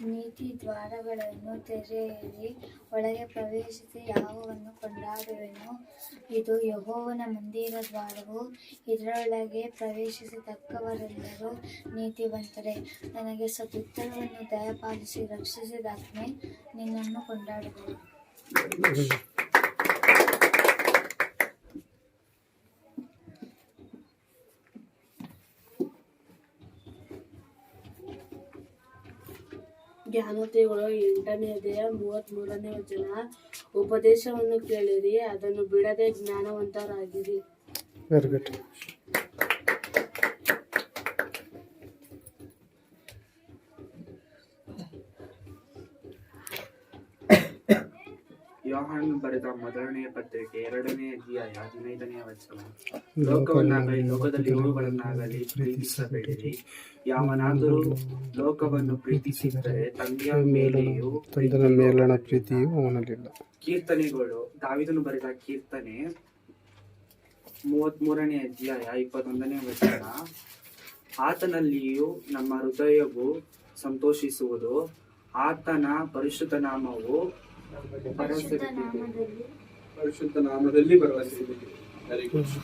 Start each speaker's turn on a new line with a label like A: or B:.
A: ನೀತಿ ದ್ವಾರಗಳನ್ನು ತೆರೆಯಿರಿ, ಒಳಗೆ ಪ್ರವೇಶಿಸಿ ಯೆಹೋವನನ್ನು ಕೊಂಡಾಡುವೆನು. ಇದು ಯೆಹೋವನ ಮಂದಿರ ದ್ವಾರವು, ಇದರೊಳಗೆ ಪ್ರವೇಶಿಸತಕ್ಕವರೆಲ್ಲರೂ ನೀತಿವಂತರೇ. ನನಗೆ ಸದುತ್ತರವನ್ನು ದಯಪಾಲಿಸಿ ರಕ್ಷಿಸಿದಾತನೇ, ನಿನ್ನನ್ನು ಕೊಂಡಾಡುವೆನು.
B: ಜ್ಞಾನೋಕ್ತಿಗಳು 8ನೇ ಅಧ್ಯಾಯ 33ನೇ ವಚನ. ಉಪದೇಶವನ್ನು ಕೇಳಿರಿ, ಅದನ್ನು ಬಿಡದೆ ಜ್ಞಾನವಂತರಾಗಿರಿ.
C: Very good.
D: ಯೋಹಾನನು ಬರೆದ ಮೊದಲನೆಯ ಪತ್ರಿಕೆ 2ನೇ ಅಧ್ಯಾಯ 15ನೇ ವಚನ. ಲೋಕವನ್ನಾಗಲಿ ಲೋಕದಲ್ಲಿ ಇರುವವುಗಳನ್ನಾಗಲಿ ಪ್ರೀತಿಸಬೇಡಿರಿ. ಯಾವನಾದರೂ ಲೋಕವನ್ನು ಪ್ರೀತಿಸಿದರೆ ತಂದೆಯ ಮೇಲೆಯೂ
C: ಮೇಲಣ ಪ್ರೀತಿಯು ಅವನಲ್ಲಿಲ್ಲ.
D: ಕೀರ್ತನೆಗಳು, ದಾವೀದನು ಬರೆದ ಕೀರ್ತನೆ 33ನೇ ಅಧ್ಯಾಯ 21ನೇ ವಚನ. ಆತನಲ್ಲಿಯೂ ನಮ್ಮ ಹೃದಯವು ಸಂತೋಷಿಸುವುದು, ಆತನ ಪರಿಶುದ್ಧ ನಾಮವು
A: ಪರಿಶುದ್ಧ ನಾಮದಲ್ಲಿ
E: ಪರಿಶುದ್ಧ ನಾಮದಲ್ಲಿ ಭರವಸೆ ಇದೆ. Very good.